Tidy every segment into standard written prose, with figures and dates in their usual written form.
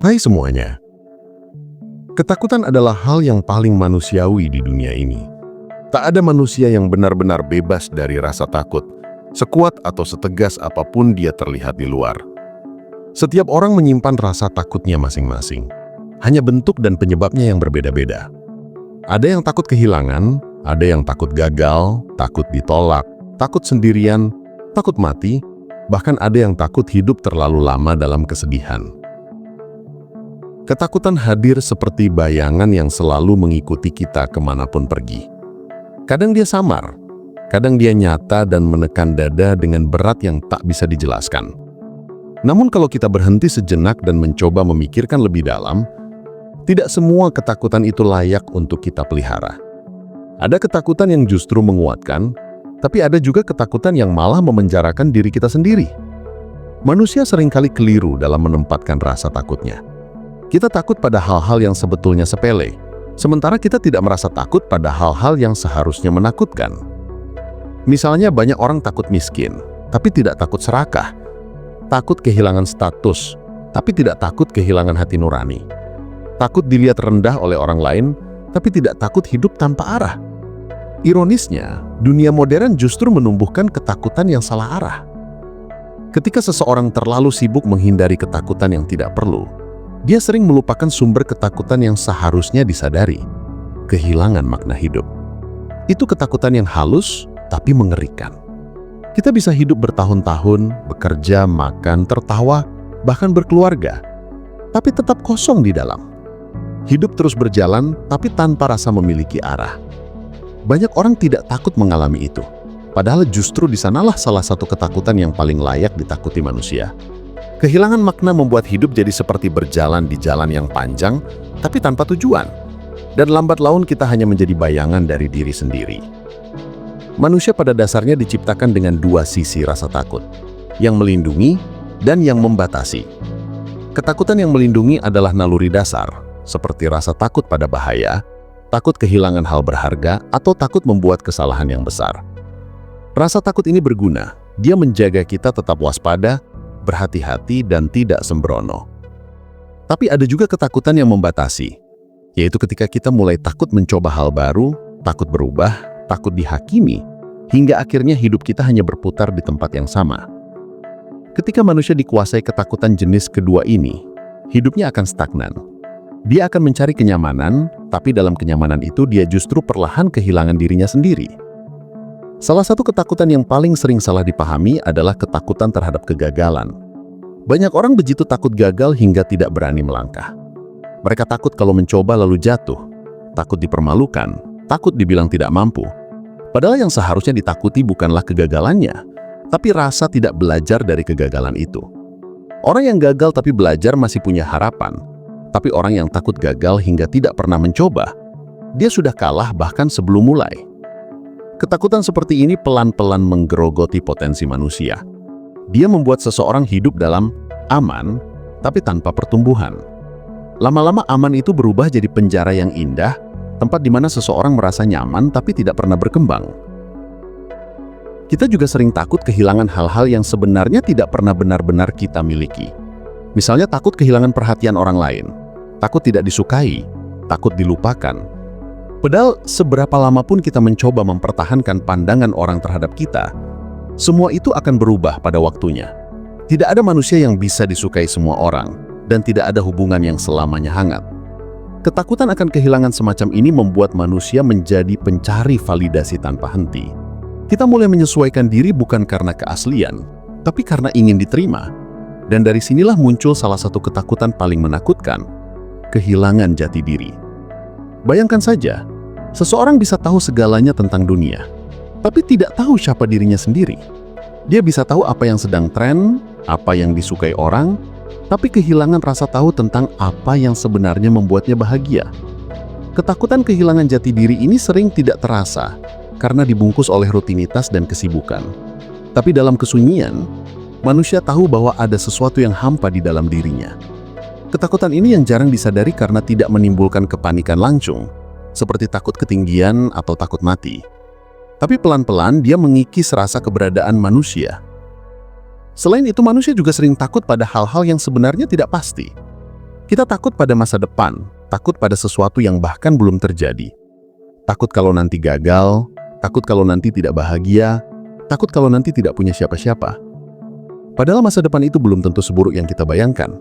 Hai semuanya, ketakutan adalah hal yang paling manusiawi di dunia ini. Tak ada manusia yang benar-benar bebas dari rasa takut, sekuat atau setegas apapun dia terlihat di luar. Setiap orang menyimpan rasa takutnya masing-masing. Hanya bentuk dan penyebabnya yang berbeda-beda. Ada yang takut kehilangan, ada yang takut gagal, takut ditolak, takut sendirian, takut mati, bahkan ada yang takut hidup terlalu lama dalam kesedihan. Ketakutan hadir seperti bayangan yang selalu mengikuti kita kemanapun pergi. Kadang dia samar, kadang dia nyata dan menekan dada dengan berat yang tak bisa dijelaskan. Namun kalau kita berhenti sejenak dan mencoba memikirkan lebih dalam, tidak semua ketakutan itu layak untuk kita pelihara. Ada ketakutan yang justru menguatkan, tapi ada juga ketakutan yang malah memenjarakan diri kita sendiri. Manusia seringkali keliru dalam menempatkan rasa takutnya. Kita takut pada hal-hal yang sebetulnya sepele, sementara kita tidak merasa takut pada hal-hal yang seharusnya menakutkan. Misalnya banyak orang takut miskin, tapi tidak takut serakah. Takut kehilangan status, tapi tidak takut kehilangan hati nurani. Takut dilihat rendah oleh orang lain, tapi tidak takut hidup tanpa arah. Ironisnya, dunia modern justru menumbuhkan ketakutan yang salah arah. Ketika seseorang terlalu sibuk menghindari ketakutan yang tidak perlu, dia sering melupakan sumber ketakutan yang seharusnya disadari, kehilangan makna hidup. Itu ketakutan yang halus, tapi mengerikan. Kita bisa hidup bertahun-tahun, bekerja, makan, tertawa, bahkan berkeluarga, tapi tetap kosong di dalam. Hidup terus berjalan, tapi tanpa rasa memiliki arah. Banyak orang tidak takut mengalami itu, padahal justru di sanalah salah satu ketakutan yang paling layak ditakuti manusia. Kehilangan makna membuat hidup jadi seperti berjalan di jalan yang panjang, tapi tanpa tujuan. Dan lambat laun kita hanya menjadi bayangan dari diri sendiri. Manusia pada dasarnya diciptakan dengan dua sisi rasa takut, yang melindungi dan yang membatasi. Ketakutan yang melindungi adalah naluri dasar, seperti rasa takut pada bahaya, takut kehilangan hal berharga, atau takut membuat kesalahan yang besar. Rasa takut ini berguna, dia menjaga kita tetap waspada, berhati-hati, dan tidak sembrono. Tapi ada juga ketakutan yang membatasi, yaitu ketika kita mulai takut mencoba hal baru, takut berubah, takut dihakimi, hingga akhirnya hidup kita hanya berputar di tempat yang sama. Ketika manusia dikuasai ketakutan jenis kedua ini, hidupnya akan stagnan. Dia akan mencari kenyamanan, tapi dalam kenyamanan itu dia justru perlahan kehilangan dirinya sendiri. Salah satu ketakutan yang paling sering salah dipahami adalah ketakutan terhadap kegagalan. Banyak orang begitu takut gagal hingga tidak berani melangkah. Mereka takut kalau mencoba lalu jatuh, takut dipermalukan, takut dibilang tidak mampu. Padahal yang seharusnya ditakuti bukanlah kegagalannya, tapi rasa tidak belajar dari kegagalan itu. Orang yang gagal tapi belajar masih punya harapan, tapi orang yang takut gagal hingga tidak pernah mencoba, dia sudah kalah bahkan sebelum mulai. Ketakutan seperti ini pelan-pelan menggerogoti potensi manusia. Dia membuat seseorang hidup dalam aman, tapi tanpa pertumbuhan. Lama-lama aman itu berubah jadi penjara yang indah, tempat di mana seseorang merasa nyaman tapi tidak pernah berkembang. Kita juga sering takut kehilangan hal-hal yang sebenarnya tidak pernah benar-benar kita miliki. Misalnya takut kehilangan perhatian orang lain, takut tidak disukai, takut dilupakan. Padahal seberapa lama pun kita mencoba mempertahankan pandangan orang terhadap kita, semua itu akan berubah pada waktunya. Tidak ada manusia yang bisa disukai semua orang, dan tidak ada hubungan yang selamanya hangat. Ketakutan akan kehilangan semacam ini membuat manusia menjadi pencari validasi tanpa henti. Kita mulai menyesuaikan diri bukan karena keaslian, tapi karena ingin diterima. Dan dari sinilah muncul salah satu ketakutan paling menakutkan, kehilangan jati diri. Bayangkan saja, seseorang bisa tahu segalanya tentang dunia, tapi tidak tahu siapa dirinya sendiri. Dia bisa tahu apa yang sedang tren, apa yang disukai orang, tapi kehilangan rasa tahu tentang apa yang sebenarnya membuatnya bahagia. Ketakutan kehilangan jati diri ini sering tidak terasa, karena dibungkus oleh rutinitas dan kesibukan. Tapi dalam kesunyian, manusia tahu bahwa ada sesuatu yang hampa di dalam dirinya. Ketakutan ini yang jarang disadari karena tidak menimbulkan kepanikan langsung, seperti takut ketinggian atau takut mati. Tapi pelan-pelan dia mengikis rasa keberadaan manusia. Selain itu, manusia juga sering takut pada hal-hal yang sebenarnya tidak pasti. Kita takut pada masa depan, takut pada sesuatu yang bahkan belum terjadi. Takut kalau nanti gagal, takut kalau nanti tidak bahagia, takut kalau nanti tidak punya siapa-siapa. Padahal masa depan itu belum tentu seburuk yang kita bayangkan.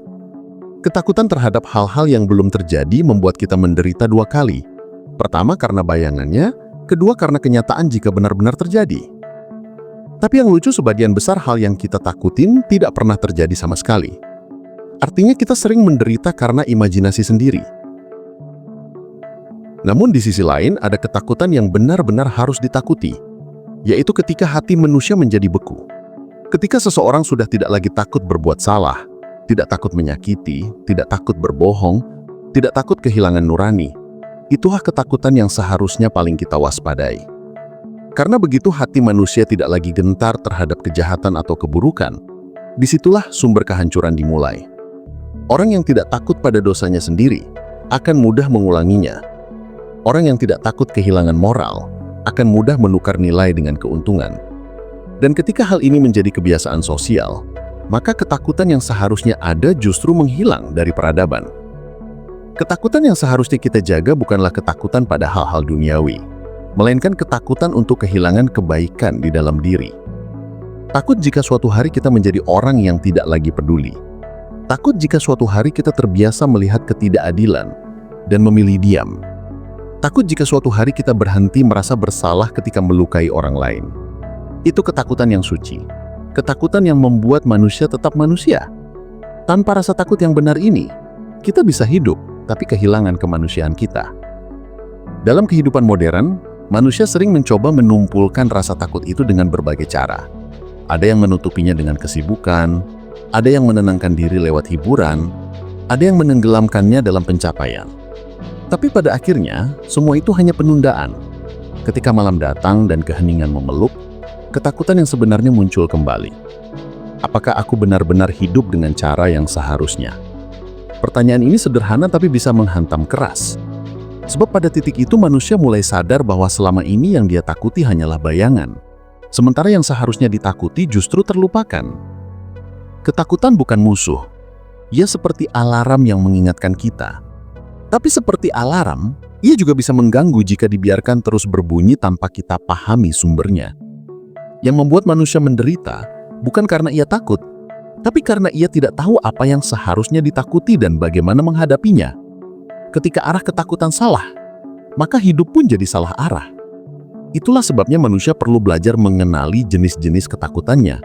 Ketakutan terhadap hal-hal yang belum terjadi membuat kita menderita dua kali. Pertama karena bayangannya, kedua karena kenyataan jika benar-benar terjadi. Tapi yang lucu, sebagian besar hal yang kita takutin tidak pernah terjadi sama sekali. Artinya kita sering menderita karena imajinasi sendiri. Namun di sisi lain ada ketakutan yang benar-benar harus ditakuti, yaitu ketika hati manusia menjadi beku. Ketika seseorang sudah tidak lagi takut berbuat salah, tidak takut menyakiti, tidak takut berbohong, tidak takut kehilangan nurani, itulah ketakutan yang seharusnya paling kita waspadai. Karena begitu hati manusia tidak lagi gentar terhadap kejahatan atau keburukan, disitulah sumber kehancuran dimulai. Orang yang tidak takut pada dosanya sendiri akan mudah mengulanginya. Orang yang tidak takut kehilangan moral akan mudah menukar nilai dengan keuntungan. Dan ketika hal ini menjadi kebiasaan sosial, maka ketakutan yang seharusnya ada justru menghilang dari peradaban. Ketakutan yang seharusnya kita jaga bukanlah ketakutan pada hal-hal duniawi, melainkan ketakutan untuk kehilangan kebaikan di dalam diri. Takut jika suatu hari kita menjadi orang yang tidak lagi peduli. Takut jika suatu hari kita terbiasa melihat ketidakadilan dan memilih diam. Takut jika suatu hari kita berhenti merasa bersalah ketika melukai orang lain. Itu ketakutan yang suci. Ketakutan yang membuat manusia tetap manusia. Tanpa rasa takut yang benar ini, kita bisa hidup, tapi kehilangan kemanusiaan kita. Dalam kehidupan modern, manusia sering mencoba menumpulkan rasa takut itu dengan berbagai cara. Ada yang menutupinya dengan kesibukan, ada yang menenangkan diri lewat hiburan, ada yang menenggelamkannya dalam pencapaian. Tapi pada akhirnya, semua itu hanya penundaan. Ketika malam datang dan keheningan memeluk, ketakutan yang sebenarnya muncul kembali. Apakah aku benar-benar hidup dengan cara yang seharusnya? Pertanyaan ini sederhana tapi bisa menghantam keras. Sebab pada titik itu manusia mulai sadar bahwa selama ini yang dia takuti hanyalah bayangan. Sementara yang seharusnya ditakuti justru terlupakan. Ketakutan bukan musuh. Ia seperti alarm yang mengingatkan kita. Tapi seperti alarm, ia juga bisa mengganggu jika dibiarkan terus berbunyi tanpa kita pahami sumbernya. Yang membuat manusia menderita bukan karena ia takut, tapi karena ia tidak tahu apa yang seharusnya ditakuti dan bagaimana menghadapinya. Ketika arah ketakutan salah, maka hidup pun jadi salah arah. Itulah sebabnya manusia perlu belajar mengenali jenis-jenis ketakutannya,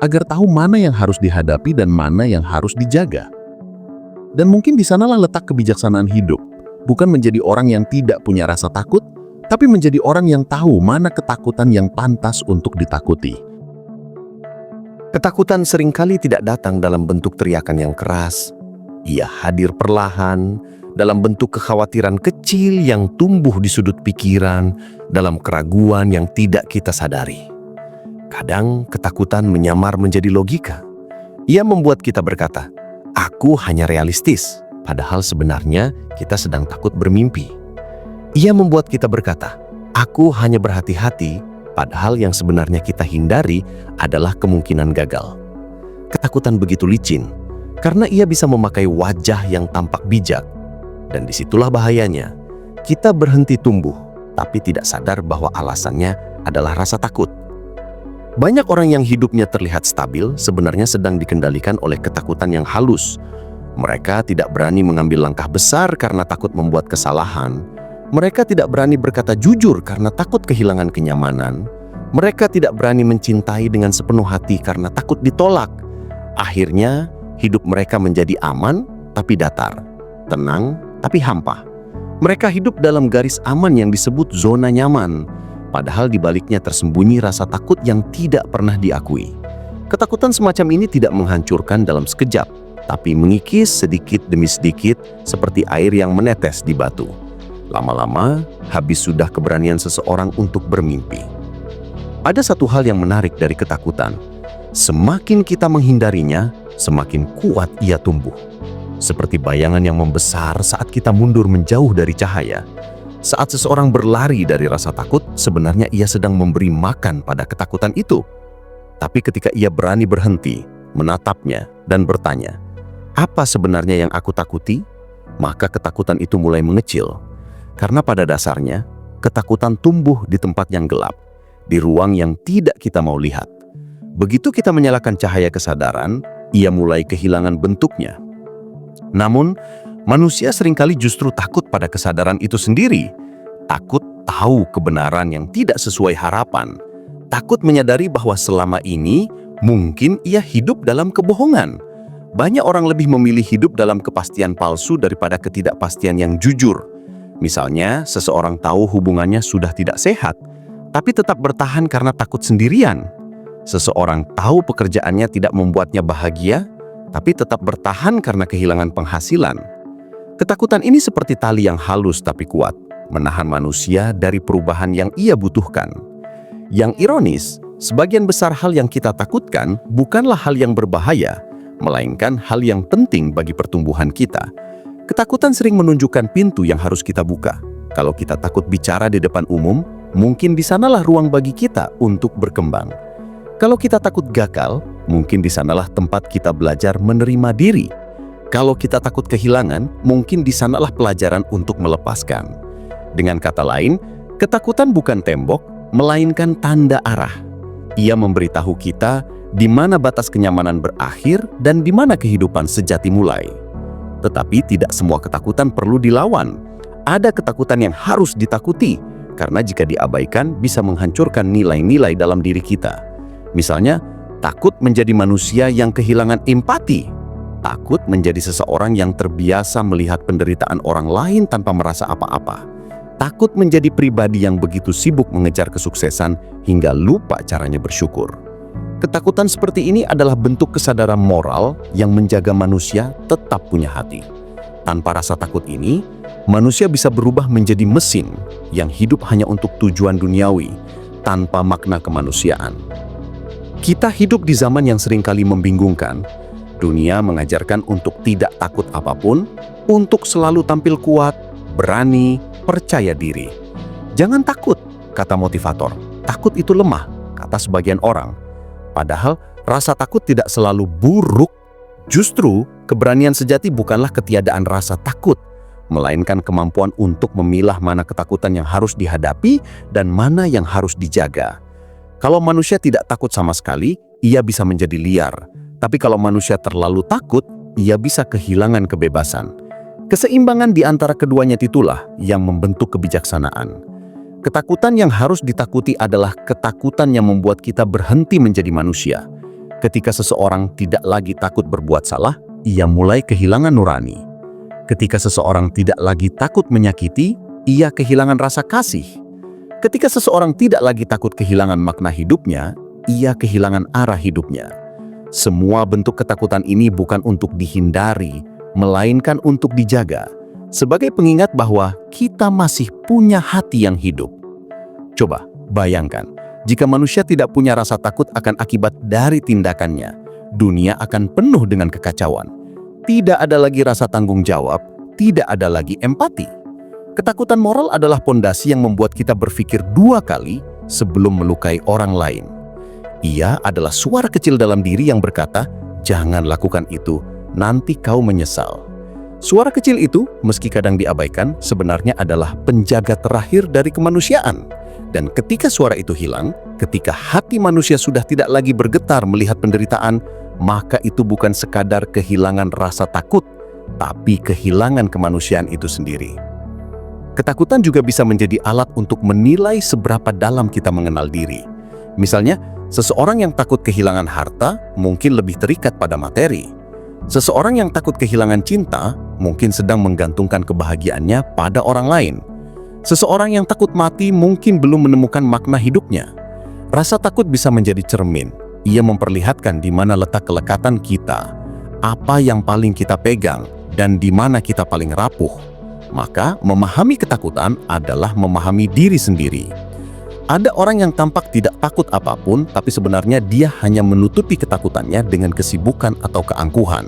agar tahu mana yang harus dihadapi dan mana yang harus dijaga. Dan mungkin di sanalah letak kebijaksanaan hidup, bukan menjadi orang yang tidak punya rasa takut, tapi menjadi orang yang tahu mana ketakutan yang pantas untuk ditakuti. Ketakutan seringkali tidak datang dalam bentuk teriakan yang keras. Ia hadir perlahan, dalam bentuk kekhawatiran kecil yang tumbuh di sudut pikiran, dalam keraguan yang tidak kita sadari. Kadang ketakutan menyamar menjadi logika. Ia membuat kita berkata, "Aku hanya realistis," padahal sebenarnya kita sedang takut bermimpi. Ia membuat kita berkata, "Aku hanya berhati-hati," padahal yang sebenarnya kita hindari adalah kemungkinan gagal. Ketakutan begitu licin, karena ia bisa memakai wajah yang tampak bijak. Dan disitulah bahayanya. Kita berhenti tumbuh, tapi tidak sadar bahwa alasannya adalah rasa takut. Banyak orang yang hidupnya terlihat stabil sebenarnya sedang dikendalikan oleh ketakutan yang halus. Mereka tidak berani mengambil langkah besar karena takut membuat kesalahan. Mereka tidak berani berkata jujur karena takut kehilangan kenyamanan. Mereka tidak berani mencintai dengan sepenuh hati karena takut ditolak. Akhirnya, hidup mereka menjadi aman tapi datar, tenang tapi hampa. Mereka hidup dalam garis aman yang disebut zona nyaman, padahal di baliknya tersembunyi rasa takut yang tidak pernah diakui. Ketakutan semacam ini tidak menghancurkan dalam sekejap, tapi mengikis sedikit demi sedikit seperti air yang menetes di batu. Lama-lama, habis sudah keberanian seseorang untuk bermimpi. Ada satu hal yang menarik dari ketakutan. Semakin kita menghindarinya, semakin kuat ia tumbuh. Seperti bayangan yang membesar saat kita mundur menjauh dari cahaya. Saat seseorang berlari dari rasa takut, sebenarnya ia sedang memberi makan pada ketakutan itu. Tapi ketika ia berani berhenti, menatapnya, dan bertanya, Apa sebenarnya yang aku takuti? Maka ketakutan itu mulai mengecil. Karena pada dasarnya, ketakutan tumbuh di tempat yang gelap, di ruang yang tidak kita mau lihat. Begitu kita menyalakan cahaya kesadaran, ia mulai kehilangan bentuknya. Namun, manusia seringkali justru takut pada kesadaran itu sendiri. Takut tahu kebenaran yang tidak sesuai harapan. Takut menyadari bahwa selama ini mungkin ia hidup dalam kebohongan. Banyak orang lebih memilih hidup dalam kepastian palsu daripada ketidakpastian yang jujur. Misalnya, seseorang tahu hubungannya sudah tidak sehat, tapi tetap bertahan karena takut sendirian. Seseorang tahu pekerjaannya tidak membuatnya bahagia, tapi tetap bertahan karena kehilangan penghasilan. Ketakutan ini seperti tali yang halus tapi kuat, menahan manusia dari perubahan yang ia butuhkan. Yang ironis, sebagian besar hal yang kita takutkan bukanlah hal yang berbahaya, melainkan hal yang penting bagi pertumbuhan kita. Ketakutan sering menunjukkan pintu yang harus kita buka. Kalau kita takut bicara di depan umum, mungkin di sanalah ruang bagi kita untuk berkembang. Kalau kita takut gagal, mungkin di sanalah tempat kita belajar menerima diri. Kalau kita takut kehilangan, mungkin di sanalah pelajaran untuk melepaskan. Dengan kata lain, ketakutan bukan tembok, melainkan tanda arah. Ia memberitahu kita di mana batas kenyamanan berakhir dan di mana kehidupan sejati mulai. Tetapi tidak semua ketakutan perlu dilawan. Ada ketakutan yang harus ditakuti, karena jika diabaikan bisa menghancurkan nilai-nilai dalam diri kita. Misalnya, takut menjadi manusia yang kehilangan empati. Takut menjadi seseorang yang terbiasa melihat penderitaan orang lain tanpa merasa apa-apa. Takut menjadi pribadi yang begitu sibuk mengejar kesuksesan hingga lupa caranya bersyukur. Ketakutan seperti ini adalah bentuk kesadaran moral yang menjaga manusia tetap punya hati. Tanpa rasa takut ini, manusia bisa berubah menjadi mesin yang hidup hanya untuk tujuan duniawi, tanpa makna kemanusiaan. Kita hidup di zaman yang seringkali membingungkan. Dunia mengajarkan untuk tidak takut apapun, untuk selalu tampil kuat, berani, percaya diri. Jangan takut, kata motivator. Takut itu lemah, kata sebagian orang. Padahal rasa takut tidak selalu buruk. Justru keberanian sejati bukanlah ketiadaan rasa takut, melainkan kemampuan untuk memilah mana ketakutan yang harus dihadapi dan mana yang harus dijaga. Kalau manusia tidak takut sama sekali, ia bisa menjadi liar. Tapi kalau manusia terlalu takut, ia bisa kehilangan kebebasan. Keseimbangan di antara keduanya itulah yang membentuk kebijaksanaan. Ketakutan yang harus ditakuti adalah ketakutan yang membuat kita berhenti menjadi manusia. Ketika seseorang tidak lagi takut berbuat salah, ia mulai kehilangan nurani. Ketika seseorang tidak lagi takut menyakiti, ia kehilangan rasa kasih. Ketika seseorang tidak lagi takut kehilangan makna hidupnya, ia kehilangan arah hidupnya. Semua bentuk ketakutan ini bukan untuk dihindari, melainkan untuk dijaga. Sebagai pengingat bahwa kita masih punya hati yang hidup. Coba bayangkan, jika manusia tidak punya rasa takut akan akibat dari tindakannya, dunia akan penuh dengan kekacauan. Tidak ada lagi rasa tanggung jawab, tidak ada lagi empati. Ketakutan moral adalah pondasi yang membuat kita berpikir dua kali sebelum melukai orang lain. Ia adalah suara kecil dalam diri yang berkata, "Jangan lakukan itu, nanti kau menyesal." Suara kecil itu, meski kadang diabaikan, sebenarnya adalah penjaga terakhir dari kemanusiaan. Dan ketika suara itu hilang, ketika hati manusia sudah tidak lagi bergetar melihat penderitaan, maka itu bukan sekadar kehilangan rasa takut, tapi kehilangan kemanusiaan itu sendiri. Ketakutan juga bisa menjadi alat untuk menilai seberapa dalam kita mengenal diri. Misalnya, seseorang yang takut kehilangan harta mungkin lebih terikat pada materi. Seseorang yang takut kehilangan cinta mungkin sedang menggantungkan kebahagiaannya pada orang lain. Seseorang yang takut mati mungkin belum menemukan makna hidupnya. Rasa takut bisa menjadi cermin. Ia memperlihatkan di mana letak kelekatan kita, apa yang paling kita pegang, dan di mana kita paling rapuh. Maka, memahami ketakutan adalah memahami diri sendiri. Ada orang yang tampak tidak takut apapun, tapi sebenarnya dia hanya menutupi ketakutannya dengan kesibukan atau keangkuhan.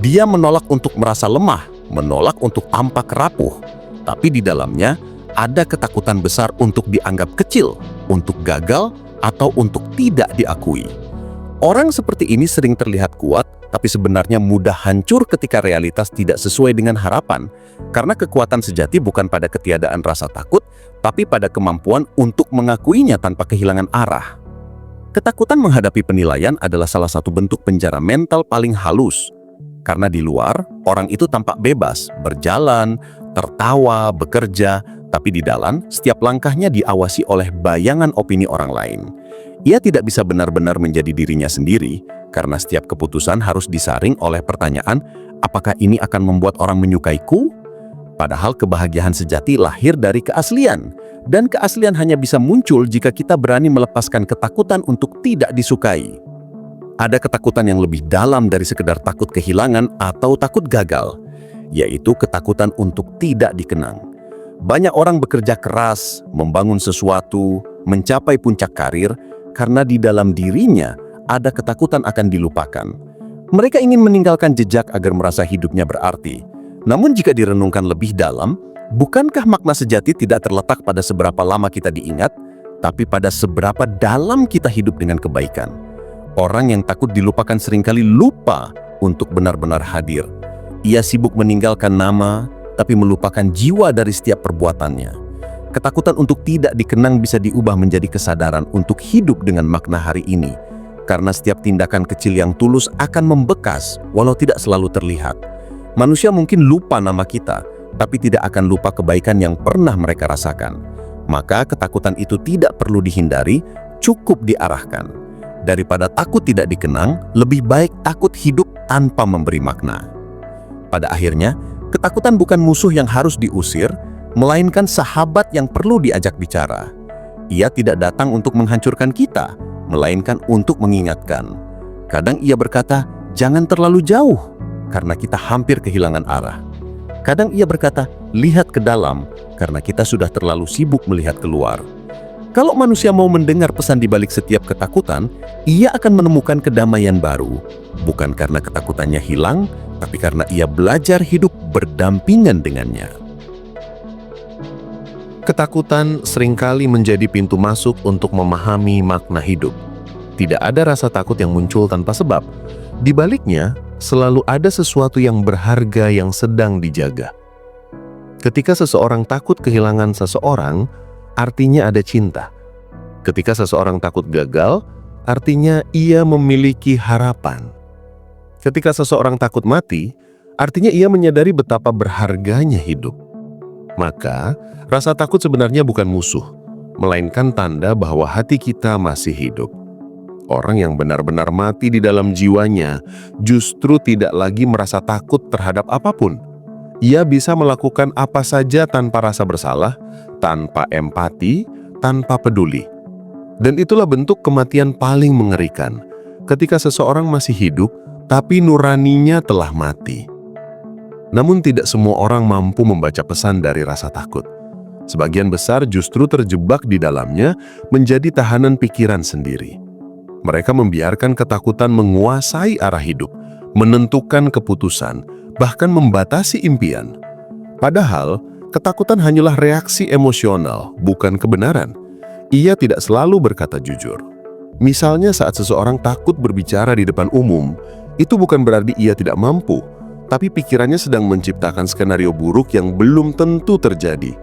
Dia menolak untuk merasa lemah, menolak untuk tampak rapuh. Tapi di dalamnya ada ketakutan besar untuk dianggap kecil, untuk gagal, atau untuk tidak diakui. Orang seperti ini sering terlihat kuat, tapi sebenarnya mudah hancur ketika realitas tidak sesuai dengan harapan, karena kekuatan sejati bukan pada ketiadaan rasa takut, tapi pada kemampuan untuk mengakuinya tanpa kehilangan arah. Ketakutan menghadapi penilaian adalah salah satu bentuk penjara mental paling halus. Karena di luar, orang itu tampak bebas, berjalan, tertawa, bekerja, tapi di dalam, setiap langkahnya diawasi oleh bayangan opini orang lain. Ia tidak bisa benar-benar menjadi dirinya sendiri, karena setiap keputusan harus disaring oleh pertanyaan, apakah ini akan membuat orang menyukaiku? Padahal kebahagiaan sejati lahir dari keaslian, dan keaslian hanya bisa muncul jika kita berani melepaskan ketakutan untuk tidak disukai. Ada ketakutan yang lebih dalam dari sekedar takut kehilangan atau takut gagal, yaitu ketakutan untuk tidak dikenang. Banyak orang bekerja keras, membangun sesuatu, mencapai puncak karir, karena di dalam dirinya ada ketakutan akan dilupakan. Mereka ingin meninggalkan jejak agar merasa hidupnya berarti. Namun jika direnungkan lebih dalam, bukankah makna sejati tidak terletak pada seberapa lama kita diingat, tapi pada seberapa dalam kita hidup dengan kebaikan? Orang yang takut dilupakan seringkali lupa untuk benar-benar hadir. Ia sibuk meninggalkan nama, tapi melupakan jiwa dari setiap perbuatannya. Ketakutan untuk tidak dikenang bisa diubah menjadi kesadaran untuk hidup dengan makna hari ini. Karena setiap tindakan kecil yang tulus akan membekas, walau tidak selalu terlihat. Manusia mungkin lupa nama kita, tapi tidak akan lupa kebaikan yang pernah mereka rasakan. Maka ketakutan itu tidak perlu dihindari, cukup diarahkan. Daripada takut tidak dikenang, lebih baik takut hidup tanpa memberi makna. Pada akhirnya, ketakutan bukan musuh yang harus diusir, melainkan sahabat yang perlu diajak bicara. Ia tidak datang untuk menghancurkan kita, melainkan untuk mengingatkan. Kadang ia berkata, jangan terlalu jauh, karena kita hampir kehilangan arah. Kadang ia berkata, lihat ke dalam, karena kita sudah terlalu sibuk melihat keluar. Kalau manusia mau mendengar pesan di balik setiap ketakutan, ia akan menemukan kedamaian baru. Bukan karena ketakutannya hilang, tapi karena ia belajar hidup berdampingan dengannya. Ketakutan seringkali menjadi pintu masuk untuk memahami makna hidup. Tidak ada rasa takut yang muncul tanpa sebab. Di baliknya, selalu ada sesuatu yang berharga yang sedang dijaga. Ketika seseorang takut kehilangan seseorang, artinya ada cinta. Ketika seseorang takut gagal, artinya ia memiliki harapan. Ketika seseorang takut mati, artinya ia menyadari betapa berharganya hidup. Maka, rasa takut sebenarnya bukan musuh, melainkan tanda bahwa hati kita masih hidup. Orang yang benar-benar mati di dalam jiwanya justru tidak lagi merasa takut terhadap apapun. Ia bisa melakukan apa saja tanpa rasa bersalah, tanpa empati, tanpa peduli. Dan itulah bentuk kematian paling mengerikan, ketika seseorang masih hidup, tapi nuraninya telah mati. Namun tidak semua orang mampu membaca pesan dari rasa takut. Sebagian besar justru terjebak di dalamnya menjadi tahanan pikiran sendiri. Mereka membiarkan ketakutan menguasai arah hidup, menentukan keputusan, bahkan membatasi impian. Padahal, ketakutan hanyalah reaksi emosional, bukan kebenaran. Ia tidak selalu berkata jujur. Misalnya saat seseorang takut berbicara di depan umum, itu bukan berarti ia tidak mampu, tapi pikirannya sedang menciptakan skenario buruk yang belum tentu terjadi.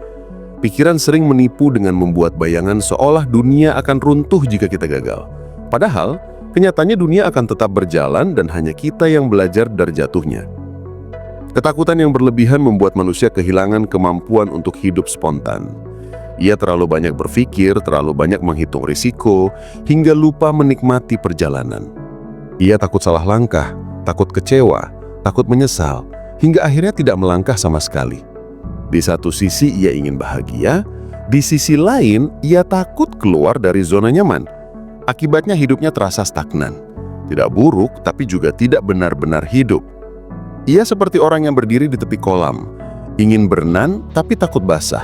Pikiran sering menipu dengan membuat bayangan seolah dunia akan runtuh jika kita gagal. Padahal, kenyataannya dunia akan tetap berjalan dan hanya kita yang belajar dari jatuhnya. Ketakutan yang berlebihan membuat manusia kehilangan kemampuan untuk hidup spontan. Ia terlalu banyak berpikir, terlalu banyak menghitung risiko, hingga lupa menikmati perjalanan. Ia takut salah langkah, takut kecewa, takut menyesal, hingga akhirnya tidak melangkah sama sekali. Di satu sisi ia ingin bahagia, di sisi lain ia takut keluar dari zona nyaman. Akibatnya hidupnya terasa stagnan. Tidak buruk, tapi juga tidak benar-benar hidup. Ia seperti orang yang berdiri di tepi kolam, ingin berenang tapi takut basah.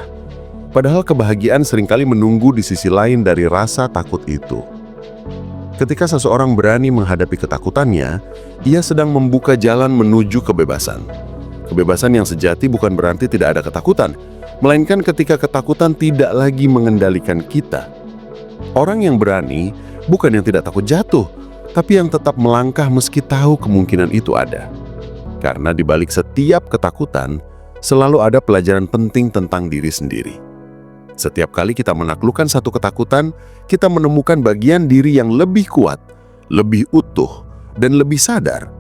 Padahal kebahagiaan seringkali menunggu di sisi lain dari rasa takut itu. Ketika seseorang berani menghadapi ketakutannya, ia sedang membuka jalan menuju kebebasan. Kebebasan yang sejati bukan berarti tidak ada ketakutan, melainkan ketika ketakutan tidak lagi mengendalikan kita. Orang yang berani bukan yang tidak takut jatuh, tapi yang tetap melangkah meski tahu kemungkinan itu ada. Karena di balik setiap ketakutan, selalu ada pelajaran penting tentang diri sendiri. Setiap kali kita menaklukkan satu ketakutan, kita menemukan bagian diri yang lebih kuat, lebih utuh, dan lebih sadar.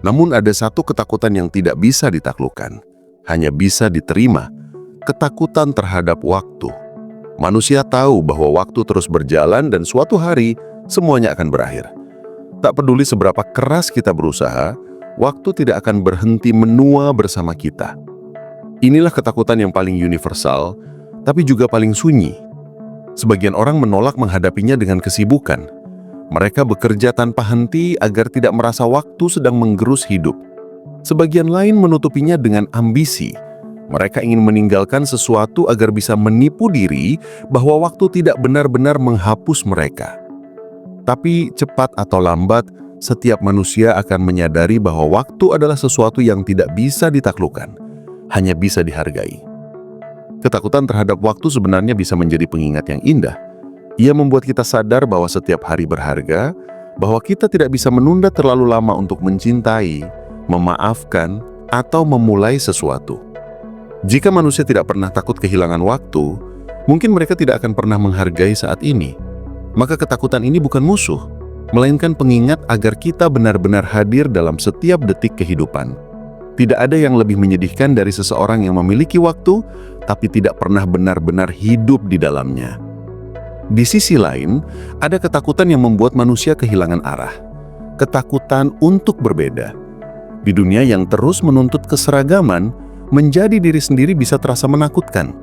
Namun ada satu ketakutan yang tidak bisa ditaklukkan, hanya bisa diterima, ketakutan terhadap waktu. Manusia tahu bahwa waktu terus berjalan dan suatu hari semuanya akan berakhir. Tak peduli seberapa keras kita berusaha, waktu tidak akan berhenti menua bersama kita. Inilah ketakutan yang paling universal, tapi juga paling sunyi. Sebagian orang menolak menghadapinya dengan kesibukan. Mereka bekerja tanpa henti agar tidak merasa waktu sedang menggerus hidup. Sebagian lain menutupinya dengan ambisi. Mereka ingin meninggalkan sesuatu agar bisa menipu diri bahwa waktu tidak benar-benar menghapus mereka. Tapi cepat atau lambat, setiap manusia akan menyadari bahwa waktu adalah sesuatu yang tidak bisa ditaklukkan, hanya bisa dihargai. Ketakutan terhadap waktu sebenarnya bisa menjadi pengingat yang indah. Ia membuat kita sadar bahwa setiap hari berharga, bahwa kita tidak bisa menunda terlalu lama untuk mencintai, memaafkan, atau memulai sesuatu. Jika manusia tidak pernah takut kehilangan waktu, mungkin mereka tidak akan pernah menghargai saat ini. Maka ketakutan ini bukan musuh, melainkan pengingat agar kita benar-benar hadir dalam setiap detik kehidupan. Tidak ada yang lebih menyedihkan dari seseorang yang memiliki waktu, tapi tidak pernah benar-benar hidup di dalamnya. Di sisi lain, ada ketakutan yang membuat manusia kehilangan arah. Ketakutan untuk berbeda. Di dunia yang terus menuntut keseragaman, menjadi diri sendiri bisa terasa menakutkan.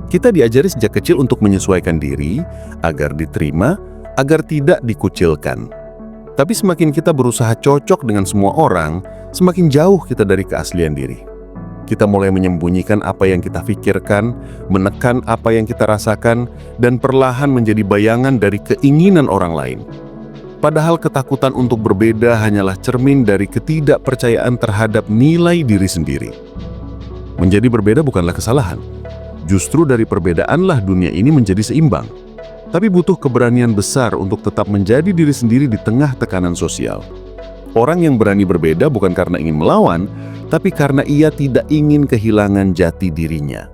Kita diajari sejak kecil untuk menyesuaikan diri, agar diterima, agar tidak dikucilkan. Tapi semakin kita berusaha cocok dengan semua orang, semakin jauh kita dari keaslian diri. Kita mulai menyembunyikan apa yang kita pikirkan, menekan apa yang kita rasakan, dan perlahan menjadi bayangan dari keinginan orang lain. Padahal ketakutan untuk berbeda hanyalah cermin dari ketidakpercayaan terhadap nilai diri sendiri. Menjadi berbeda bukanlah kesalahan. Justru dari perbedaanlah dunia ini menjadi seimbang. Tapi butuh keberanian besar untuk tetap menjadi diri sendiri di tengah tekanan sosial. Orang yang berani berbeda bukan karena ingin melawan, tapi karena ia tidak ingin kehilangan jati dirinya.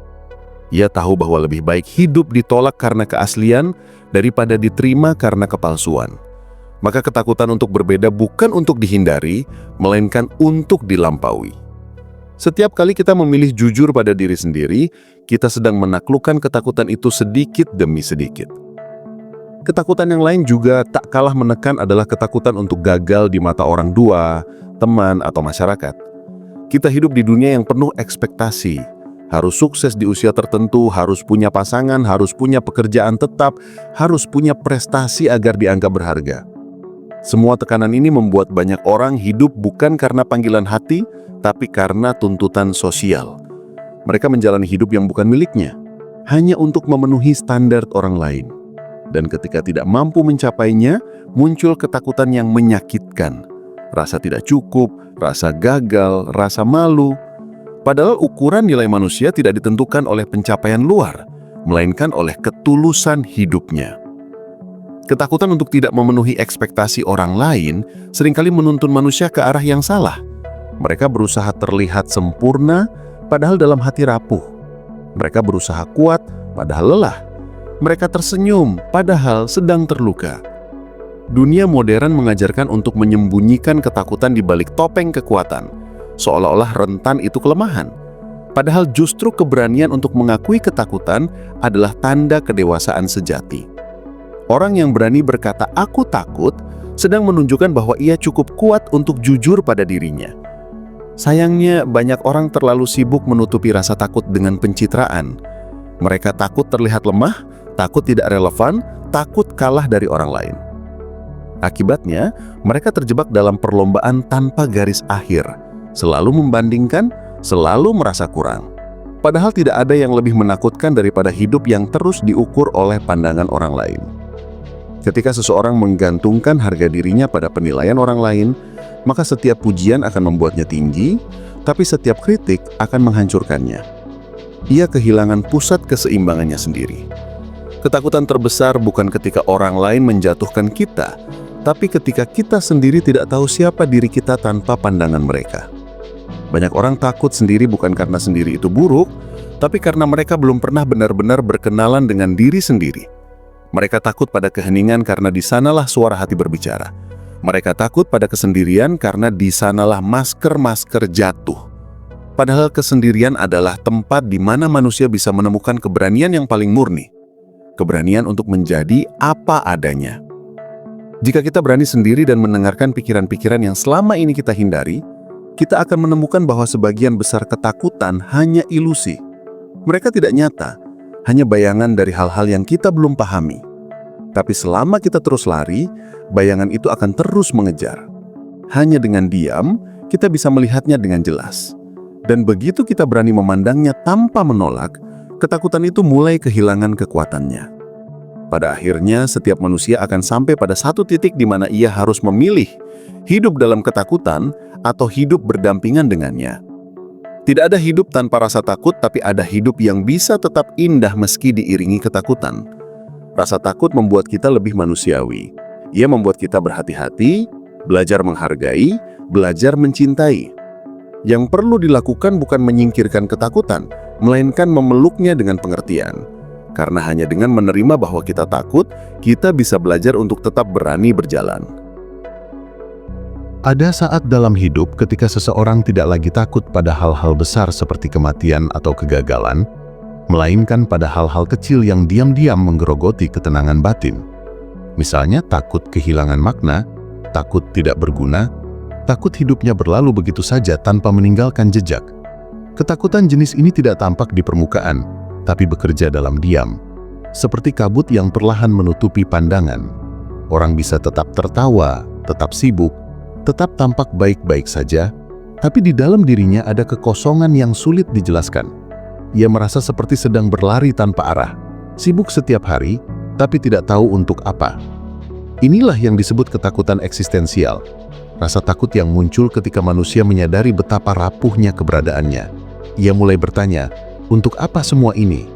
Ia tahu bahwa lebih baik hidup ditolak karena keaslian daripada diterima karena kepalsuan. Maka ketakutan untuk berbeda bukan untuk dihindari, melainkan untuk dilampaui. Setiap kali kita memilih jujur pada diri sendiri, kita sedang menaklukkan ketakutan itu sedikit demi sedikit. Ketakutan yang lain juga tak kalah menekan adalah ketakutan untuk gagal di mata orang tua, teman, atau masyarakat. Kita hidup di dunia yang penuh ekspektasi. Harus sukses di usia tertentu, harus punya pasangan, harus punya pekerjaan tetap, harus punya prestasi agar dianggap berharga. Semua tekanan ini membuat banyak orang hidup bukan karena panggilan hati, tapi karena tuntutan sosial. Mereka menjalani hidup yang bukan miliknya, hanya untuk memenuhi standar orang lain. Dan ketika tidak mampu mencapainya, muncul ketakutan yang menyakitkan. Rasa tidak cukup, rasa gagal, rasa malu. Padahal ukuran nilai manusia tidak ditentukan oleh pencapaian luar, melainkan oleh ketulusan hidupnya. Ketakutan untuk tidak memenuhi ekspektasi orang lain seringkali menuntun manusia ke arah yang salah. Mereka berusaha terlihat sempurna, padahal dalam hati rapuh. Mereka berusaha kuat, padahal lelah. Mereka tersenyum, padahal sedang terluka. Dunia modern mengajarkan untuk menyembunyikan ketakutan di balik topeng kekuatan, seolah-olah rentan itu kelemahan. Padahal justru keberanian untuk mengakui ketakutan adalah tanda kedewasaan sejati. Orang yang berani berkata, "Aku takut," sedang menunjukkan bahwa ia cukup kuat untuk jujur pada dirinya. Sayangnya, banyak orang terlalu sibuk menutupi rasa takut dengan pencitraan. Mereka takut terlihat lemah, takut tidak relevan, takut kalah dari orang lain. Akibatnya, mereka terjebak dalam perlombaan tanpa garis akhir, selalu membandingkan, selalu merasa kurang. Padahal tidak ada yang lebih menakutkan daripada hidup yang terus diukur oleh pandangan orang lain. Ketika seseorang menggantungkan harga dirinya pada penilaian orang lain, maka setiap pujian akan membuatnya tinggi, tapi setiap kritik akan menghancurkannya. Ia kehilangan pusat keseimbangannya sendiri. Ketakutan terbesar bukan ketika orang lain menjatuhkan kita, tapi ketika kita sendiri tidak tahu siapa diri kita tanpa pandangan mereka. Banyak orang takut sendiri bukan karena sendiri itu buruk, tapi karena mereka belum pernah benar-benar berkenalan dengan diri sendiri. Mereka takut pada keheningan karena di sanalah suara hati berbicara. Mereka takut pada kesendirian karena di sanalah masker-masker jatuh. Padahal kesendirian adalah tempat di mana manusia bisa menemukan keberanian yang paling murni. Keberanian untuk menjadi apa adanya. Jika kita berani sendiri dan mendengarkan pikiran-pikiran yang selama ini kita hindari, kita akan menemukan bahwa sebagian besar ketakutan hanya ilusi. Mereka tidak nyata, hanya bayangan dari hal-hal yang kita belum pahami. Tapi selama kita terus lari, bayangan itu akan terus mengejar. Hanya dengan diam, kita bisa melihatnya dengan jelas. Dan begitu kita berani memandangnya tanpa menolak, ketakutan itu mulai kehilangan kekuatannya. Pada akhirnya, setiap manusia akan sampai pada satu titik di mana ia harus memilih hidup dalam ketakutan atau hidup berdampingan dengannya. Tidak ada hidup tanpa rasa takut, tapi ada hidup yang bisa tetap indah meski diiringi ketakutan. Rasa takut membuat kita lebih manusiawi. Ia membuat kita berhati-hati, belajar menghargai, belajar mencintai. Yang perlu dilakukan bukan menyingkirkan ketakutan, melainkan memeluknya dengan pengertian. Karena hanya dengan menerima bahwa kita takut, kita bisa belajar untuk tetap berani berjalan. Ada saat dalam hidup ketika seseorang tidak lagi takut pada hal-hal besar seperti kematian atau kegagalan, melainkan pada hal-hal kecil yang diam-diam menggerogoti ketenangan batin. Misalnya takut kehilangan makna, takut tidak berguna, takut hidupnya berlalu begitu saja tanpa meninggalkan jejak. Ketakutan jenis ini tidak tampak di permukaan, tapi bekerja dalam diam. Seperti kabut yang perlahan menutupi pandangan. Orang bisa tetap tertawa, tetap sibuk, tetap tampak baik-baik saja, tapi di dalam dirinya ada kekosongan yang sulit dijelaskan. Ia merasa seperti sedang berlari tanpa arah, sibuk setiap hari, tapi tidak tahu untuk apa. Inilah yang disebut ketakutan eksistensial. Rasa takut yang muncul ketika manusia menyadari betapa rapuhnya keberadaannya. Ia mulai bertanya, untuk apa semua ini?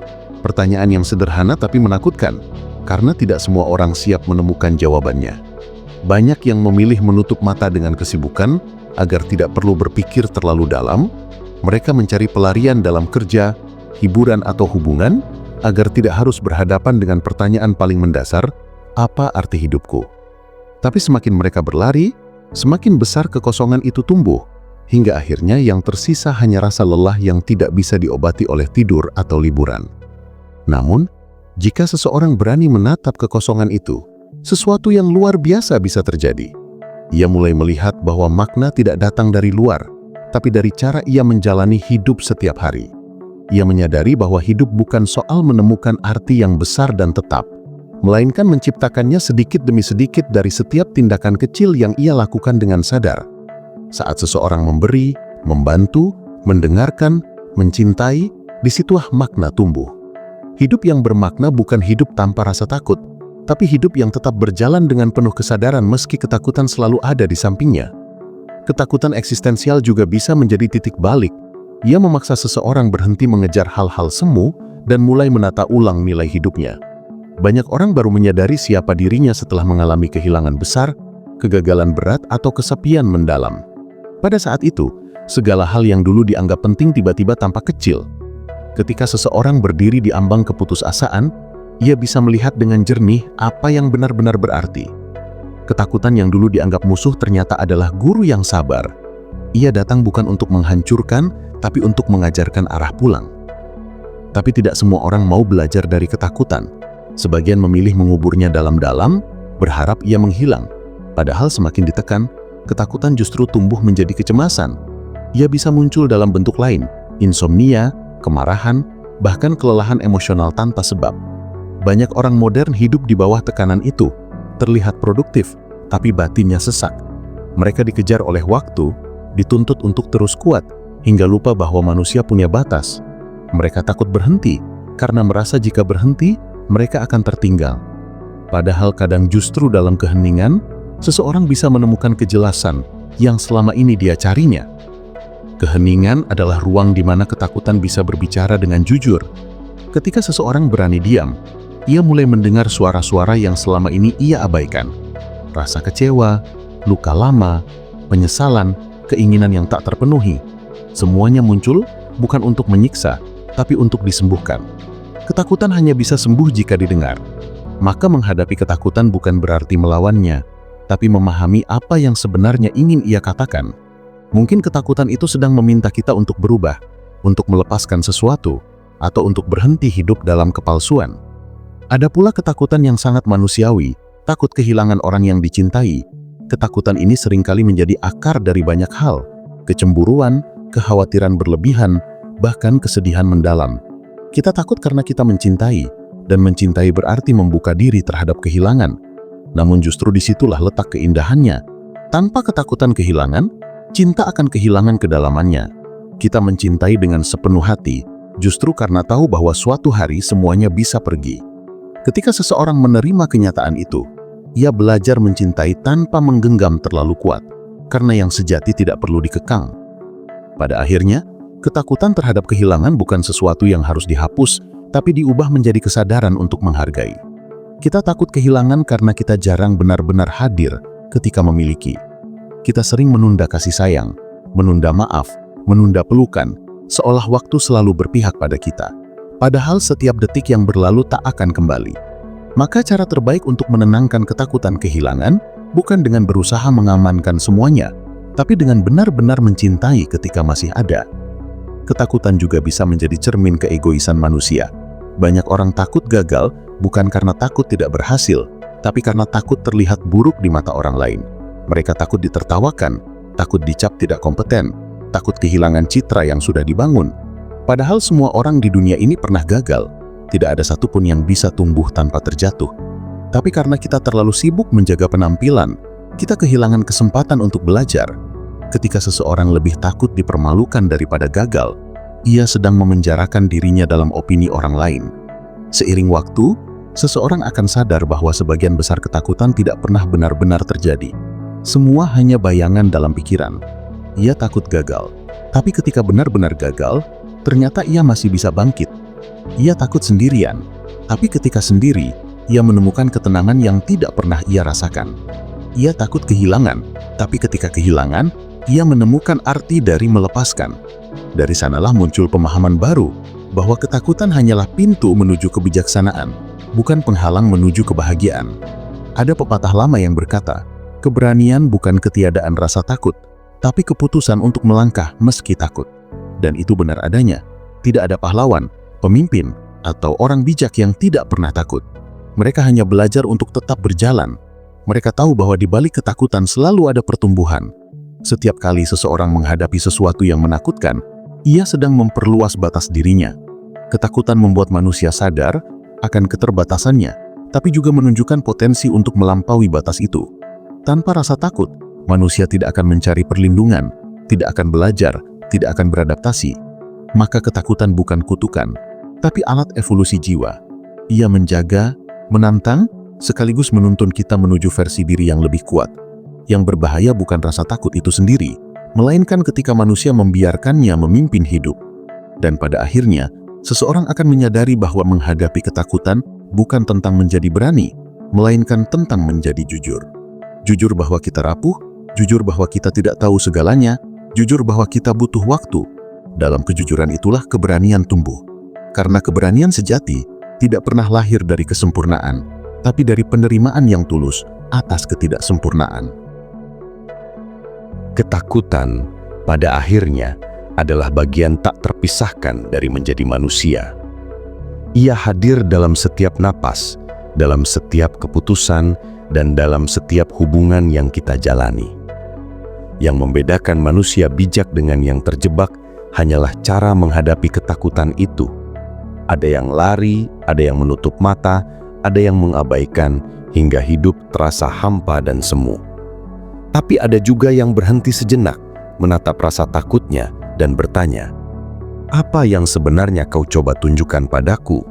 Pertanyaan yang sederhana tapi menakutkan, karena tidak semua orang siap menemukan jawabannya. Banyak yang memilih menutup mata dengan kesibukan, agar tidak perlu berpikir terlalu dalam. Mereka mencari pelarian dalam kerja, hiburan atau hubungan, agar tidak harus berhadapan dengan pertanyaan paling mendasar, apa arti hidupku? Tapi semakin mereka berlari, semakin besar kekosongan itu tumbuh, hingga akhirnya yang tersisa hanya rasa lelah yang tidak bisa diobati oleh tidur atau liburan. Namun, jika seseorang berani menatap kekosongan itu, sesuatu yang luar biasa bisa terjadi. Ia mulai melihat bahwa makna tidak datang dari luar, tapi dari cara ia menjalani hidup setiap hari. Ia menyadari bahwa hidup bukan soal menemukan arti yang besar dan tetap, melainkan menciptakannya sedikit demi sedikit dari setiap tindakan kecil yang ia lakukan dengan sadar. Saat seseorang memberi, membantu, mendengarkan, mencintai, disitulah makna tumbuh. Hidup yang bermakna bukan hidup tanpa rasa takut, tapi hidup yang tetap berjalan dengan penuh kesadaran meski ketakutan selalu ada di sampingnya. Ketakutan eksistensial juga bisa menjadi titik balik. Ia memaksa seseorang berhenti mengejar hal-hal semu dan mulai menata ulang nilai hidupnya. Banyak orang baru menyadari siapa dirinya setelah mengalami kehilangan besar, kegagalan berat, atau kesepian mendalam. Pada saat itu, segala hal yang dulu dianggap penting tiba-tiba tampak kecil. Ketika seseorang berdiri di ambang keputusasaan, ia bisa melihat dengan jernih apa yang benar-benar berarti. Ketakutan yang dulu dianggap musuh ternyata adalah guru yang sabar. Ia datang bukan untuk menghancurkan, tapi untuk mengajarkan arah pulang. Tapi tidak semua orang mau belajar dari ketakutan. Sebagian memilih menguburnya dalam-dalam, berharap ia menghilang. Padahal semakin ditekan, ketakutan justru tumbuh menjadi kecemasan. Ia bisa muncul dalam bentuk lain, insomnia, kemarahan, bahkan kelelahan emosional tanpa sebab. Banyak orang modern hidup di bawah tekanan itu, terlihat produktif, tapi batinnya sesak. Mereka dikejar oleh waktu, dituntut untuk terus kuat, hingga lupa bahwa manusia punya batas. Mereka takut berhenti, karena merasa jika berhenti, mereka akan tertinggal. Padahal kadang justru dalam keheningan, seseorang bisa menemukan kejelasan yang selama ini dia carinya. Keheningan adalah ruang di mana ketakutan bisa berbicara dengan jujur. Ketika seseorang berani diam, ia mulai mendengar suara-suara yang selama ini ia abaikan. rasa kecewa, luka lama, penyesalan, keinginan yang tak terpenuhi. Semuanya muncul bukan untuk menyiksa, tapi untuk disembuhkan. Ketakutan hanya bisa sembuh jika didengar. Maka menghadapi ketakutan bukan berarti melawannya, tapi memahami apa yang sebenarnya ingin ia katakan. Mungkin ketakutan itu sedang meminta kita untuk berubah, untuk melepaskan sesuatu, atau untuk berhenti hidup dalam kepalsuan. Ada pula ketakutan yang sangat manusiawi, takut kehilangan orang yang dicintai. Ketakutan ini seringkali menjadi akar dari banyak hal, kecemburuan, kekhawatiran berlebihan, bahkan kesedihan mendalam. Kita takut karena kita mencintai, dan mencintai berarti membuka diri terhadap kehilangan. Namun justru disitulah letak keindahannya. Tanpa ketakutan kehilangan, cinta akan kehilangan kedalamannya. Kita mencintai dengan sepenuh hati, justru karena tahu bahwa suatu hari semuanya bisa pergi. Ketika seseorang menerima kenyataan itu, ia belajar mencintai tanpa menggenggam terlalu kuat, karena yang sejati tidak perlu dikekang. Pada akhirnya, ketakutan terhadap kehilangan bukan sesuatu yang harus dihapus, tapi diubah menjadi kesadaran untuk menghargai. Kita takut kehilangan karena kita jarang benar-benar hadir ketika memiliki. Kita sering menunda kasih sayang, menunda maaf, menunda pelukan, seolah waktu selalu berpihak pada kita. Padahal setiap detik yang berlalu tak akan kembali. Maka cara terbaik untuk menenangkan ketakutan kehilangan bukan dengan berusaha mengamankan semuanya, tapi dengan benar-benar mencintai ketika masih ada. Ketakutan juga bisa menjadi cermin keegoisan manusia. Banyak orang takut gagal bukan karena takut tidak berhasil, tapi karena takut terlihat buruk di mata orang lain. Mereka takut ditertawakan, takut dicap tidak kompeten, takut kehilangan citra yang sudah dibangun. Padahal semua orang di dunia ini pernah gagal. Tidak ada satupun yang bisa tumbuh tanpa terjatuh. Tapi karena kita terlalu sibuk menjaga penampilan, kita kehilangan kesempatan untuk belajar. Ketika seseorang lebih takut dipermalukan daripada gagal, ia sedang memenjarakan dirinya dalam opini orang lain. Seiring waktu, seseorang akan sadar bahwa sebagian besar ketakutan tidak pernah benar-benar terjadi. Semua hanya bayangan dalam pikiran. Ia takut gagal, tapi ketika benar-benar gagal, ternyata ia masih bisa bangkit. Ia takut sendirian, tapi ketika sendiri, ia menemukan ketenangan yang tidak pernah ia rasakan. Ia takut kehilangan, tapi ketika kehilangan, ia menemukan arti dari melepaskan. Dari sanalah muncul pemahaman baru, bahwa ketakutan hanyalah pintu menuju kebijaksanaan, bukan penghalang menuju kebahagiaan. Ada pepatah lama yang berkata, keberanian bukan ketiadaan rasa takut, tapi keputusan untuk melangkah meski takut. Dan itu benar adanya. Tidak ada pahlawan, pemimpin, atau orang bijak yang tidak pernah takut. Mereka hanya belajar untuk tetap berjalan. Mereka tahu bahwa di balik ketakutan selalu ada pertumbuhan. Setiap kali seseorang menghadapi sesuatu yang menakutkan, ia sedang memperluas batas dirinya. Ketakutan membuat manusia sadar akan keterbatasannya, tapi juga menunjukkan potensi untuk melampaui batas itu. Tanpa rasa takut, manusia tidak akan mencari perlindungan, tidak akan belajar, tidak akan beradaptasi. Maka ketakutan bukan kutukan, tapi alat evolusi jiwa. Ia menjaga, menantang, sekaligus menuntun kita menuju versi diri yang lebih kuat. Yang berbahaya bukan rasa takut itu sendiri, melainkan ketika manusia membiarkannya memimpin hidup. Dan pada akhirnya, seseorang akan menyadari bahwa menghadapi ketakutan bukan tentang menjadi berani, melainkan tentang menjadi jujur. Jujur bahwa kita rapuh, jujur bahwa kita tidak tahu segalanya, jujur bahwa kita butuh waktu. Dalam kejujuran itulah keberanian tumbuh. Karena keberanian sejati tidak pernah lahir dari kesempurnaan, tapi dari penerimaan yang tulus atas ketidaksempurnaan. Ketakutan pada akhirnya adalah bagian tak terpisahkan dari menjadi manusia. Ia hadir dalam setiap napas, dalam setiap keputusan, dan dalam setiap hubungan yang kita jalani. Yang membedakan manusia bijak dengan yang terjebak hanyalah cara menghadapi ketakutan itu. Ada yang lari, ada yang menutup mata, ada yang mengabaikan, hingga hidup terasa hampa dan semu. Tapi ada juga yang berhenti sejenak, menatap rasa takutnya, dan bertanya, "Apa yang sebenarnya kau coba tunjukkan padaku?"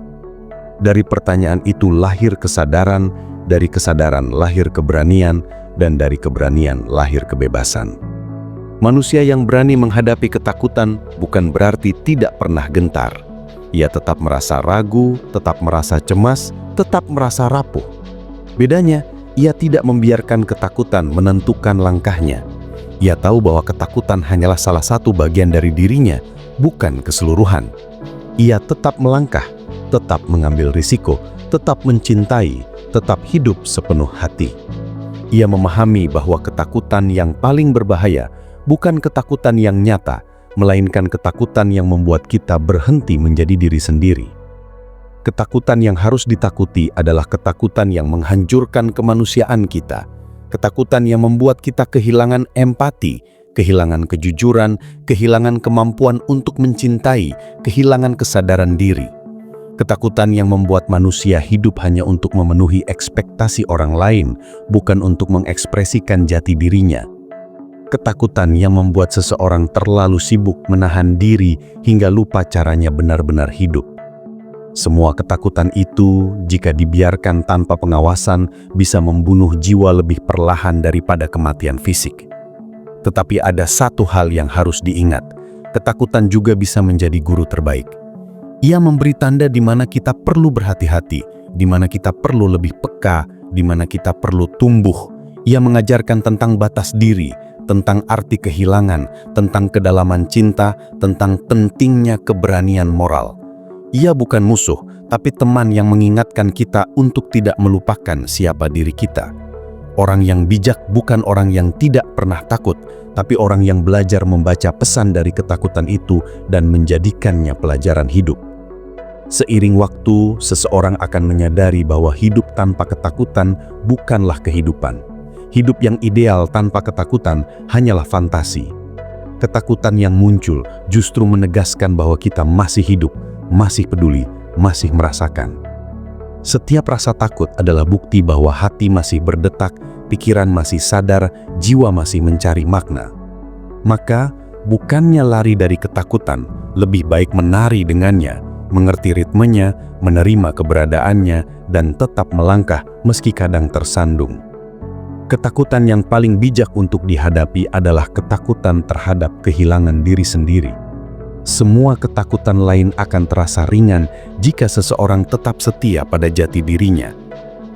Dari pertanyaan itu lahir kesadaran, dari kesadaran lahir keberanian, dan dari keberanian lahir kebebasan. Manusia yang berani menghadapi ketakutan bukan berarti tidak pernah gentar. Ia tetap merasa ragu, tetap merasa cemas, tetap merasa rapuh. Bedanya, Ia tidak membiarkan ketakutan menentukan langkahnya. Ia tahu bahwa ketakutan hanyalah salah satu bagian dari dirinya, bukan keseluruhan. Ia tetap melangkah, tetap mengambil risiko, tetap mencintai, tetap hidup sepenuh hati. Ia memahami bahwa ketakutan yang paling berbahaya bukan ketakutan yang nyata, melainkan ketakutan yang membuat kita berhenti menjadi diri sendiri. Ketakutan yang harus ditakuti adalah ketakutan yang menghancurkan kemanusiaan kita. Ketakutan yang membuat kita kehilangan empati, kehilangan kejujuran, kehilangan kemampuan untuk mencintai, kehilangan kesadaran diri. Ketakutan yang membuat manusia hidup hanya untuk memenuhi ekspektasi orang lain, bukan untuk mengekspresikan jati dirinya. Ketakutan yang membuat seseorang terlalu sibuk menahan diri hingga lupa caranya benar-benar hidup. Semua ketakutan itu, jika dibiarkan tanpa pengawasan, bisa membunuh jiwa lebih perlahan daripada kematian fisik. Tetapi ada satu hal yang harus diingat, ketakutan juga bisa menjadi guru terbaik. Ia memberi tanda di mana kita perlu berhati-hati, di mana kita perlu lebih peka, di mana kita perlu tumbuh. Ia mengajarkan tentang batas diri, tentang arti kehilangan, tentang kedalaman cinta, tentang pentingnya keberanian moral. Ia bukan musuh, tapi teman yang mengingatkan kita untuk tidak melupakan siapa diri kita. Orang yang bijak bukan orang yang tidak pernah takut, tapi orang yang belajar membaca pesan dari ketakutan itu dan menjadikannya pelajaran hidup. Seiring waktu, seseorang akan menyadari bahwa hidup tanpa ketakutan bukanlah kehidupan. Hidup yang ideal tanpa ketakutan hanyalah fantasi. Ketakutan yang muncul justru menegaskan bahwa kita masih hidup, masih peduli, masih merasakan. Setiap rasa takut adalah bukti bahwa hati masih berdetak, pikiran masih sadar, jiwa masih mencari makna. Maka, bukannya lari dari ketakutan, lebih baik menari dengannya, mengerti ritmenya, menerima keberadaannya, dan tetap melangkah meski kadang tersandung. Ketakutan yang paling bijak untuk dihadapi adalah ketakutan terhadap kehilangan diri sendiri. Semua ketakutan lain akan terasa ringan jika seseorang tetap setia pada jati dirinya.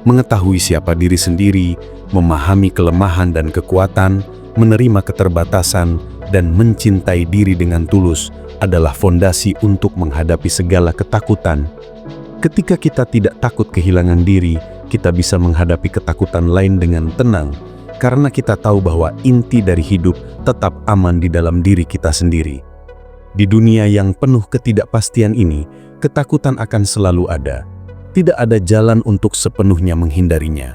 Mengetahui siapa diri sendiri, memahami kelemahan dan kekuatan, menerima keterbatasan, dan mencintai diri dengan tulus adalah fondasi untuk menghadapi segala ketakutan. Ketika kita tidak takut kehilangan diri, kita bisa menghadapi ketakutan lain dengan tenang, karena kita tahu bahwa inti dari hidup tetap aman di dalam diri kita sendiri. Di dunia yang penuh ketidakpastian ini, ketakutan akan selalu ada. Tidak ada jalan untuk sepenuhnya menghindarinya,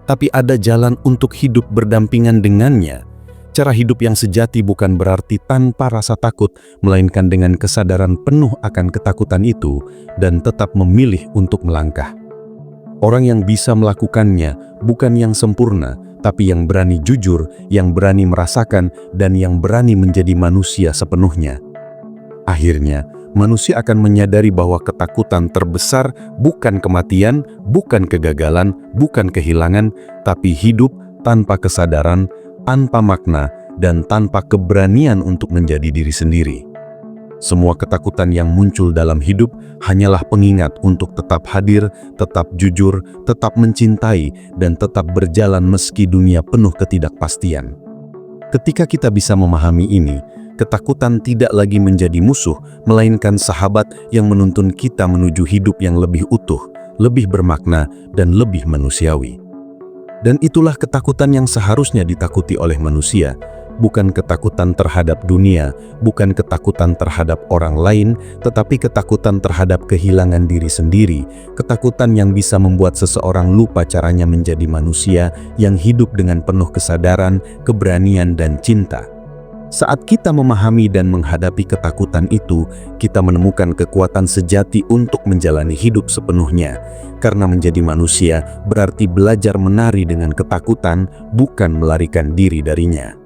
tapi ada jalan untuk hidup berdampingan dengannya. Cara hidup yang sejati bukan berarti tanpa rasa takut, melainkan dengan kesadaran penuh akan ketakutan itu dan tetap memilih untuk melangkah. Orang yang bisa melakukannya bukan yang sempurna, tapi yang berani jujur, yang berani merasakan, dan yang berani menjadi manusia sepenuhnya. Akhirnya, manusia akan menyadari bahwa ketakutan terbesar bukan kematian, bukan kegagalan, bukan kehilangan, tapi hidup tanpa kesadaran, tanpa makna, dan tanpa keberanian untuk menjadi diri sendiri. Semua ketakutan yang muncul dalam hidup hanyalah pengingat untuk tetap hadir, tetap jujur, tetap mencintai, dan tetap berjalan meski dunia penuh ketidakpastian. Ketika kita bisa memahami ini, ketakutan tidak lagi menjadi musuh, melainkan sahabat yang menuntun kita menuju hidup yang lebih utuh, lebih bermakna, dan lebih manusiawi. Dan itulah ketakutan yang seharusnya ditakuti oleh manusia, bukan ketakutan terhadap dunia, bukan ketakutan terhadap orang lain, tetapi ketakutan terhadap kehilangan diri sendiri, ketakutan yang bisa membuat seseorang lupa caranya menjadi manusia yang hidup dengan penuh kesadaran, keberanian, dan cinta. Saat kita memahami dan menghadapi ketakutan itu, kita menemukan kekuatan sejati untuk menjalani hidup sepenuhnya. Karena menjadi manusia berarti belajar menari dengan ketakutan, bukan melarikan diri darinya.